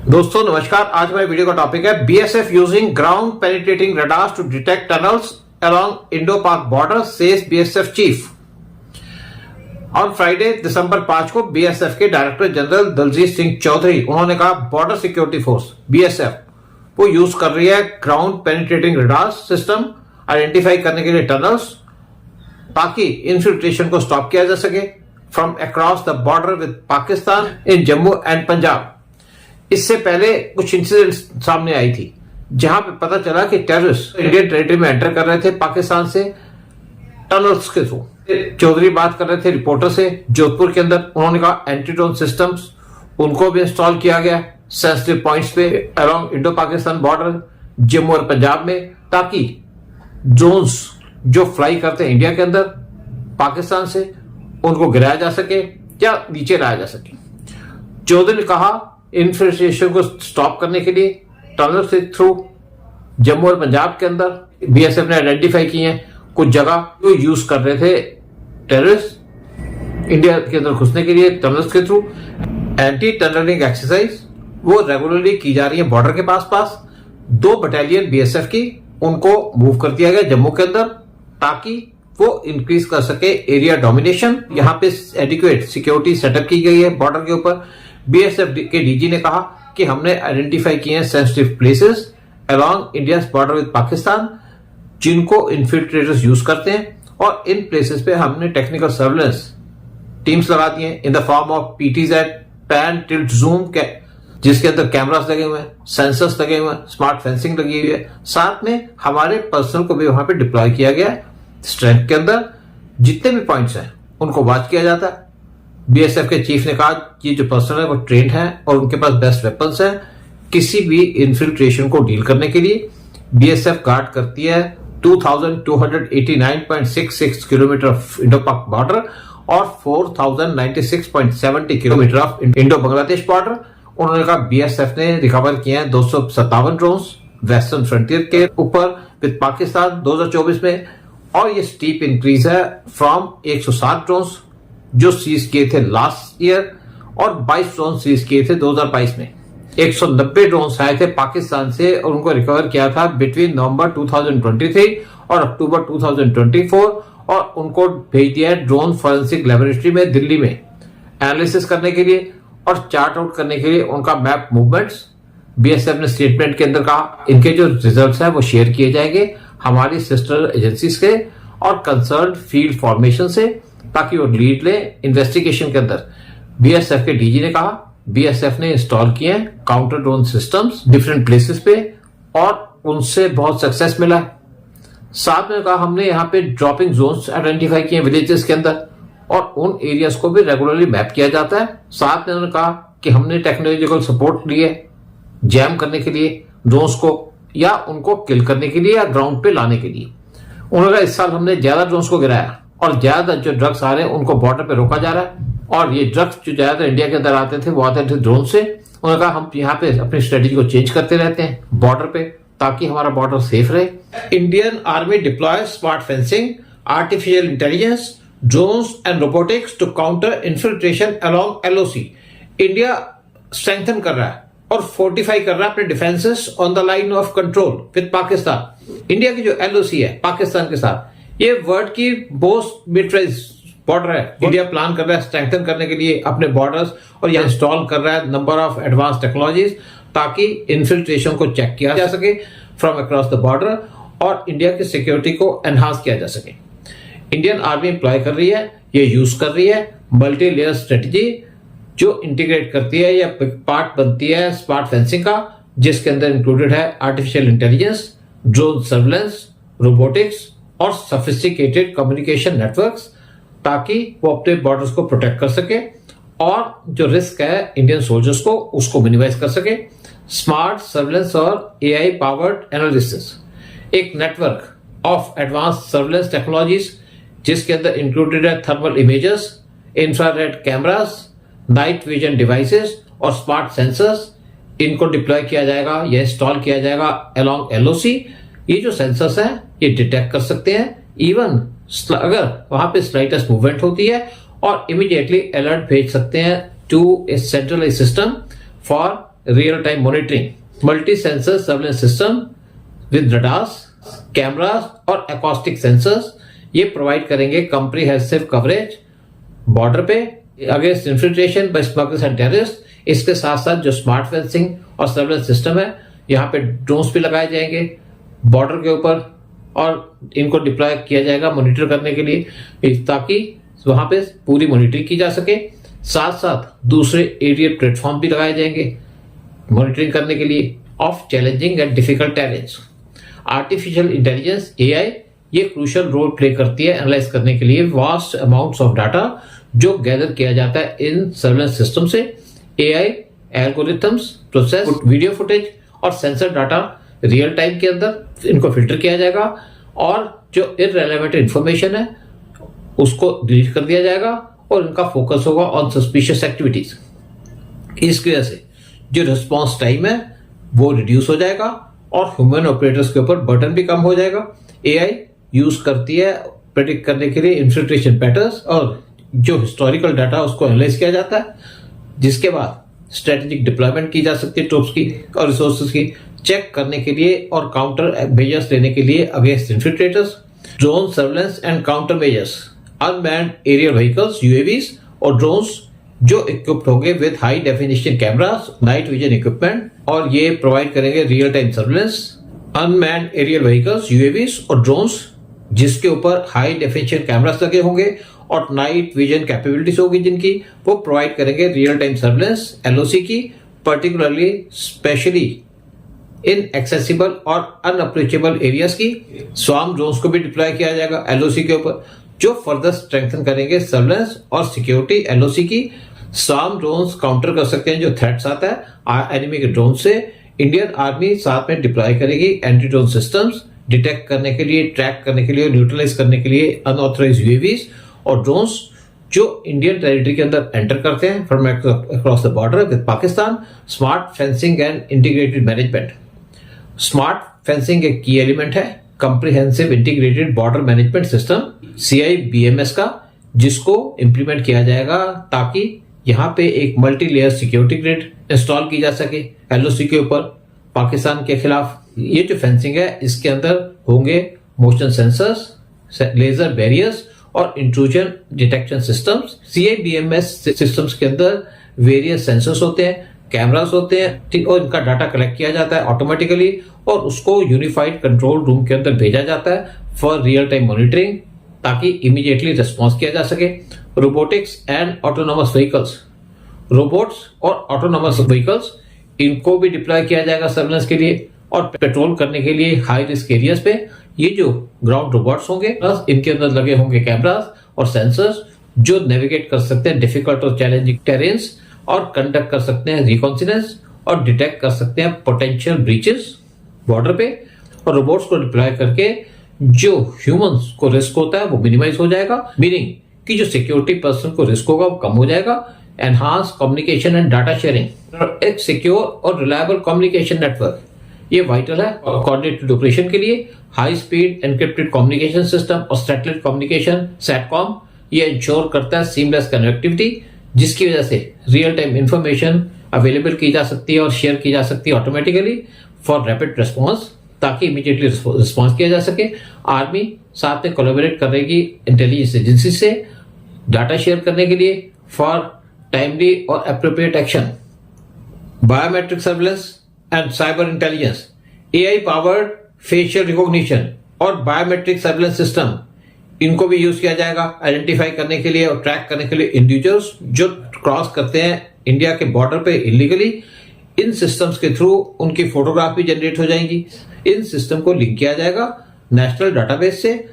दोस्तों नमस्कार। आज हमारे वीडियो का टॉपिक है BSF using ground penetrating radars to detect tunnels along Indo Pak border, says BSF chief. On Friday December 5 को बीएसएफ के डायरेक्टर जनरल दलजीत सिंह चौधरी उन्होंने कहा बॉर्डर सिक्योरिटी फोर्स बीएसएफ वो यूज कर रही है ground penetrating radar system identify करने के लिए टनल्स, ताकि इन्फिल्ट्रेशन को स्टॉप किया जा सके from across the border with Pakistan in Jammu and Punjab. इससे पहले कुछ इंसिडेंट सामने आई थी जहां पे पता चला कि टेररिस्ट इंडियन टेरिटरी में एंटर कर रहे थे पाकिस्तान से टनल्स के थ्रू। चौधरी बात कर रहे थे रिपोर्टर से जोधपुर के अंदर। उन्होंने कहा एंटी ड्रोन सिस्टम्स उनको भी इंस्टॉल किया गया सेंसिटिव पॉइंट्स पे along Indo Pakistan border Jammu और पंजाब में, ताकि ड्रोन्स जो फ्लाई करते हैं इंडिया के अंदर पाकिस्तान से उनको गिराया जा सके या नीचे लाया जा सके। चौधरी ने कहा इन्फिल्ट्रेशन को स्टॉप करने के लिए टनल से थ्रू जम्मू और पंजाब के अंदर बीएसएफ ने आइडेंटिफाई किए हैं कुछ जगह जो यूज कर रहे थे टेररिस्ट इंडिया के अंदर घुसने के लिए टनल्स के थ्रू। एंटी टनलिंग एक्सरसाइज वो रेगुलरली की जा रही है बॉर्डर के पास। 2 बटालियन बीएसएफ की उनको मूव कर दिया गया जम्मू के अंदर, ताकि वो इंक्रीज कर सके एरिया डोमिनेशन। यहाँ पे एडिक्वेट सिक्योरिटी सेटअप की गई है बॉर्डर के ऊपर। बीएसएफ के डीजी ने कहा कि हमने आइडेंटिफाई किए हैं sensitive places along India border with Pakistan जिनको इन्फिल्ट्रेटर्स यूज करते हैं, और इन प्लेसेस पे हमने टेक्निकल सर्वेलेंस टीम्स लगा दी हैं in the form of PTZ, pan, tilt, zoom, जिसके अंदर कैमरास लगे हुए हैं, सेंसर्स लगे हुए हैं, स्मार्ट फेंसिंग लगी हुई है। साथ में हमारे पर्सनल को भी वहां पे डिप्लॉय किया गया है। स्ट्रेंथ के अंदर जितने भी पॉइंट्स हैं उनको वॉच किया जाता है। बीएसएफ के चीफ ने कहा ये जो पर्सनल है वो ट्रेंड है और उनके पास बेस्ट वेपन्स हैं किसी भी इन्फिल्ट्रेशन को डील करने के लिए। बीएसएफ गार्ड करती है 2289.66 kilometre of Indo Pak border और 4096.70 kilometre of Indo Bangladesh border. उन्होंने कहा बीएसएफ ने रिकवर किए हैं 257 ड्रोन्स वेस्टर्न फ्रंटियर के ऊपर विद पाकिस्तान 2024 में, और ये स्टीप इंक्रीज है फ्रॉम 107 ड्रोन्स जो सीज किए थे लास्ट ईयर और 22 ड्रोन सीज किए थे 2022 में। 190 ड्रोन्स आए थे पाकिस्तान से और उनको रिकवर किया था बिटवीन नवंबर 2023 और अक्टूबर 2024, और उनको भेज दिया है ड्रोन फॉरेंसिक लेबोरेटरी में दिल्ली में एनालिसिस करने के लिए और चार्ट आउट करने के लिए उनका मैप मूवमेंट्स। बीएसएफ ने स्टेटमेंट के अंदर कहा इनके जो रिजल्ट्स हैं वो शेयर किए जाएंगे हमारी सिस्टर एजेंसीज के और कंसर्न फील्ड फॉर्मेशन से, ताकि वो लीड ले इन्वेस्टिगेशन के अंदर। बीएसएफ के डीजी ने कहा बीएसएफ ने इंस्टॉल किए हैं counter drone systems different places पे और उनसे बहुत सक्सेस मिला है। साथ में कहा हमने यहाँ पे ड्रॉपिंग जोन्स आइडेंटिफाई किए विलेजेस के अंदर और उन एरियाज को भी रेगुलरली मैप किया जाता है। साथ में उन्होंने कहा कि हमने टेक्नोलॉजिकल सपोर्ट लिए जैम करने के लिए ड्रोन्स को या उनको किल करने के लिए या ग्राउंड पे लाने के लिए। उन्होंने कहा इस साल हमने ज्यादा ड्रोन्स को गिराया और ज्यादा जो ड्रग्स आ रहे हैं उनको बॉर्डर पे रोका जा रहा है, और ये ड्रग्स जो ज्यादातर इंडिया के अंदर आते थे वो आते थे ड्रोन से। उन्होंने कहा हम यहाँ पे अपनी स्ट्रेटेजी को चेंज करते रहते हैं बॉर्डर पे ताकि हमारा बॉर्डर सेफ रहे। Indian army deploy smart fencing, artificial intelligence, drones and robotics to counter infiltration along LOC. India strengthen कर रहा है और फोर्टिफाई कर रहा है अपने defences on the line of control with Pakistan. India की जो एलओसी है पाकिस्तान के साथ, ये वर्ल्ड की मोस्ट मिलिटराइज्ड बॉर्डर है। इंडिया प्लान कर रहा है स्ट्रेंथन करने के लिए अपने बॉर्डर्स और यह इंस्टॉल कर रहा है नंबर ऑफ एडवांस टेक्नोलॉजीज ताकि इन्फिल्ट्रेशन को चेक किया जा सके फ्रॉम अक्रॉस द बॉर्डर और इंडिया की सिक्योरिटी को एनहांस किया जा सके। इंडियन आर्मी एम्प्लॉय कर रही है, ये यूज कर रही है मल्टी लेयर स्ट्रेटेजी जो इंटीग्रेट करती है या पार्ट बनती है स्मार्ट फेंसिंग का, जिसके अंदर इंक्लूडेड है artificial intelligence, drone surveillance, robotics और सोफिस्टिकेटेड कम्युनिकेशन नेटवर्क्स, ताकि वो अपने बॉर्डर्स को प्रोटेक्ट कर सके और जो रिस्क है इंडियन सोल्जर्स को उसको मिनिमाइज कर सके। स्मार्ट सर्वेलेंस और एआई पावर्ड एनालिसिस, एक network of advance surveillance technologies जिसके अंदर इंक्लूडेड है thermal images, infrared cameras, night vision devices और स्मार्ट सेंसर्स। इनको डिप्लॉय किया जाएगा या इंस्टॉल किया जाएगा अलोंग एलओसी। ये जो सेंसर्स हैं ये डिटेक्ट कर सकते हैं इवन अगर वहां पे स्लाइटेस्ट मूवमेंट होती है और इमीडिएटली अलर्ट भेज सकते हैं to a centralized system for real time monitoring, multi sensor surveillance system with radars, cameras और एकॉस्टिक सेंसर्स, ये प्रोवाइड करेंगे कॉम्प्रिहेंसिव कवरेज बॉर्डर पे against infiltration by smugglers and terrorist. इसके साथ साथ जो स्मार्ट फेंसिंग और सर्वेलेंस सिस्टम है, यहाँ पे ड्रोन्स भी लगाए जाएंगे बॉर्डर के ऊपर और इनको डिप्लॉय किया जाएगा मॉनिटर करने के लिए, ताकि वहां पे पूरी मॉनिटरिंग की जा सके। साथ साथ दूसरे एरियल प्लेटफॉर्म भी लगाए जाएंगे मॉनिटरिंग करने के लिए of challenging and difficult terrains. Artificial intelligence AI ये क्रूशियल रोल प्ले करती है एनालाइज करने के लिए वास्ट अमाउंट्स ऑफ डाटा जो गैदर किया जाता है इन सर्वेलेंस सिस्टम से। AI algorithms process video footage और सेंसर डाटा रियल टाइम के अंदर इनको फिल्टर किया जाएगा और जो इररेलेवेंट इंफॉर्मेशन है उसको डिलीट कर दिया जाएगा और इनका फोकस होगा ऑन सस्पिशियस एक्टिविटीज। इसकी वजह से जो रिस्पॉन्स टाइम है वो रिड्यूस हो जाएगा और ह्यूमन ऑपरेटर्स के ऊपर बर्डन भी कम हो जाएगा। एआई यूज करती है प्रेडिक्ट करने के लिए इन्फिल्ट्रेशन पैटर्न्स और जो हिस्टोरिकल डाटा उसको एनालाइज किया जाता है, जिसके बाद स्ट्रेटेजिक डिप्लॉयमेंट की जा सकती है ट्रूप्स की और रिसोर्सेज की, चेक करने के लिए और काउंटर मेजर्स लेने के लिए against infiltrators, drone surveillance and counter measures, unmanned aerial vehicles UAVs और ड्रोन्स जो इक्विप्ड होंगे with high definition cameras, night vision equipment और ये प्रोवाइड करेंगे real time surveillance. Unmanned aerial vehicles UAVs और ड्रोन्स जिसके ऊपर हाई डेफिनेशन कैमरास लगे होंगे और नाइट विजन कैपेबिलिटीज होगी जिनकी, वो प्रोवाइड करेंगे रियल टाइम सर्वेलेंस एलओसी की, पर्टिकुलरली स्पेशली इन एक्सेसिबल और अनअप्रोचेबल एरियाज की। स्वार्म ड्रोन्स को भी डिप्लॉय किया जाएगा एलओसी के ऊपर जो फर्दर स्ट्रेंथन करेंगे सर्वेलेंस और सिक्योरिटी एलओसी की। स्वार्म ड्रोन्स काउंटर कर सकते हैं जो थ्रेट्स आता है एनिमी के ड्रोन से। इंडियन आर्मी साथ में डिप्लॉय करेगी एंटी ड्रोन सिस्टम्स डिटेक्ट करने के लिए, ट्रैक करने के लिए, न्यूट्रलाइज करने के लिए अनऑथराइज्ड यूएवीज और ड्रोन्स जो इंडियन टेरिटरी के अंदर एंटर करते हैं from across the border with Pakistan. Smart fencing and integrated management. Smart fencing एक की एलिमेंट है comprehensive integrated border management system CIBMS का, जिसको इंप्लीमेंट किया जाएगा ताकि यहाँ पे एक multi layer security grid install की जा सके एलओसी के ऊपर पाकिस्तान के खिलाफ। ये जो फेंसिंग है इसके अंदर होंगे मोशन सेंसर्स, लेजर बैरियर्स और intrusion detection systems. CIBMS systems के अंदर वेरियस सेंसर्स होते हैं, कैमरास होते हैं, ठीक, और इनका डाटा कलेक्ट किया जाता है ऑटोमेटिकली और उसको यूनिफाइड कंट्रोल रूम के अंदर भेजा जाता है फॉर रियल टाइम मॉनिटरिंग ताकि इमीडिएटली रिस्पॉन्स किया जा सके। Robotics and autonomous vehicles, robots और ऑटोनोमस व्हीकल्स इनको भी डिप्लॉय किया जाएगा सर्वेलेंस के लिए और पेट्रोल करने के लिए हाई रिस्क एरियाज पे। ये जो ग्राउंड रोबोट्स होंगे प्लस इनके अंदर लगे होंगे कैमरास और सेंसर्स जो नेविगेट कर सकते हैं डिफिकल्ट और चैलेंजिंग टेरेन्स और कंडक्ट कर सकते हैं रिकॉन्सिनेंस और डिटेक्ट कर सकते हैं पोटेंशियल ब्रीचेस बॉर्डर पे। और रोबोट्स को डिप्लॉय करके जो ह्यूमंस को रिस्क होता है वो मिनिमाइज हो जाएगा, मीनिंग कि जो सिक्योरिटी पर्सन को रिस्क होगा वो कम हो जाएगा। Enhance communication and data sharing. एक सिक्योर और रिलायबल कम्युनिकेशन नेटवर्क ये वाइटल है कोऑर्डिनेटेड ऑपरेशन के लिए। High speed encrypted communication system और सैटेलाइट कम्युनिकेशन सैटकॉम ये इंश्योर करता है सीमलेस कनेक्टिविटी, जिसकी वजह से रियल टाइम इंफॉर्मेशन अवेलेबल की जा सकती है और शेयर की जा सकती है ऑटोमेटिकली फॉर रैपिड रिस्पॉन्स ताकि इमीडिएटली रिस्पॉन्स किया जा सके। आर्मी साथ में कोलैबोरेट करेगी इंटेलिजेंस एजेंसी से डाटा शेयर करने के लिए फॉर टाइमली और appropriate action. Biometric surveillance and cyber intelligence, AI powered facial recognition और बायोमेट्रिक सर्वेलेंस सिस्टम इनको भी यूज किया जाएगा आइडेंटिफाई करने के लिए और ट्रैक करने के लिए इंडिविजुअल्स जो क्रॉस करते हैं इंडिया के बॉर्डर पे इलीगली। इन सिस्टम्स के थ्रू उनकी फोटोग्राफ भी जनरेट हो जाएंगी। इन सिस्टम को लिंक किया जाएगा नेशनल डाटाबेस से,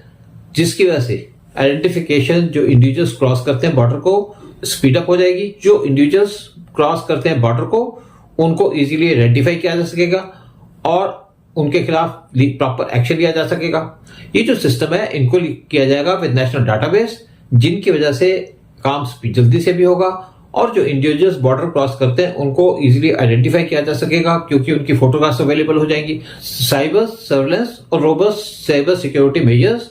जिसकी वजह से आइडेंटिफिकेशन जो इंडिविजुअल्स क्रॉस करते हैं बॉर्डर को स्पीड अप हो जाएगी। जो इंडिविजुअल्स क्रॉस करते हैं बॉर्डर को उनको इजीली आइडेंटिफाई किया जा सकेगा और उनके खिलाफ प्रॉपर एक्शन लिया जा सकेगा। ये जो सिस्टम है इनको लिंक किया जाएगा विद नेशनल डाटाबेस, जिनकी वजह से काम जल्दी से भी होगा और जो इंडिविजुअल्स बॉर्डर क्रॉस करते हैं उनको इजीली आइडेंटिफाई किया जा सकेगा क्योंकि उनकी फोटोग्राफ्स अवेलेबल हो जाएंगी। साइबर सर्वेलेंस और रोबस्ट साइबर सिक्योरिटी मेजर्स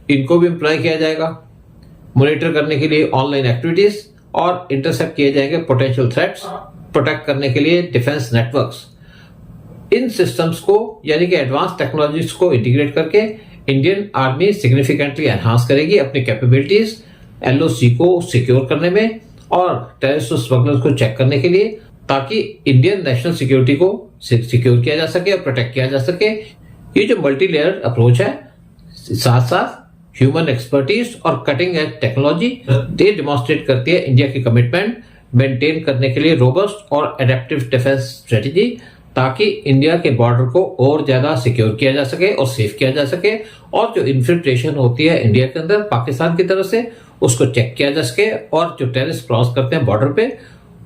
इनको भी एम्प्लॉय किया जाएगा मॉनिटर करने के लिए ऑनलाइन एक्टिविटीज और इंटरसेप्ट किए जाएंगे पोटेंशियल थ्रेट्स। प्रोटेक्ट करने के लिए डिफेंस नेटवर्क्स, इन सिस्टम्स को यानी कि एडवांस टेक्नोलॉजीज को इंटीग्रेट करके इंडियन आर्मी सिग्निफिकेंटली एनहांस करेगी अपनी कैपेबिलिटीज एलओसी को सिक्योर करने में और टेररिस्ट स्मगलर्स को चेक करने के लिए, ताकि इंडियन नेशनल सिक्योरिटी को सिक्योर किया जा सके और प्रोटेक्ट किया जा सके। ये जो मल्टी लेयर अप्रोच है, साथ साथ ह्यूमन एक्सपर्टीज और कटिंग एज टेक्नोलॉजी, ये डिमॉन्स्ट्रेट करती है इंडिया की कमिटमेंट मेंटेन करने के लिए रोबस्ट और एडेप्टिव डिफेंस स्ट्रेटेजी, ताकि इंडिया के बॉर्डर को और ज्यादा सिक्योर किया जा सके और सेफ किया जा सके, और जो इन्फिल्ट्रेशन होती है इंडिया के अंदर पाकिस्तान की तरफ से उसको चेक किया जा सके, और जो टेररिस्ट क्रॉस करते हैं बॉर्डर पे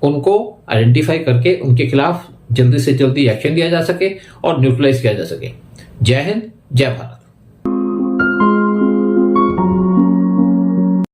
उनको आइडेंटिफाई करके उनके खिलाफ जल्दी से जल्दी एक्शन लिया जा सके और न्यूट्रलाइज किया जा सके। जय हिंद, जय भारत।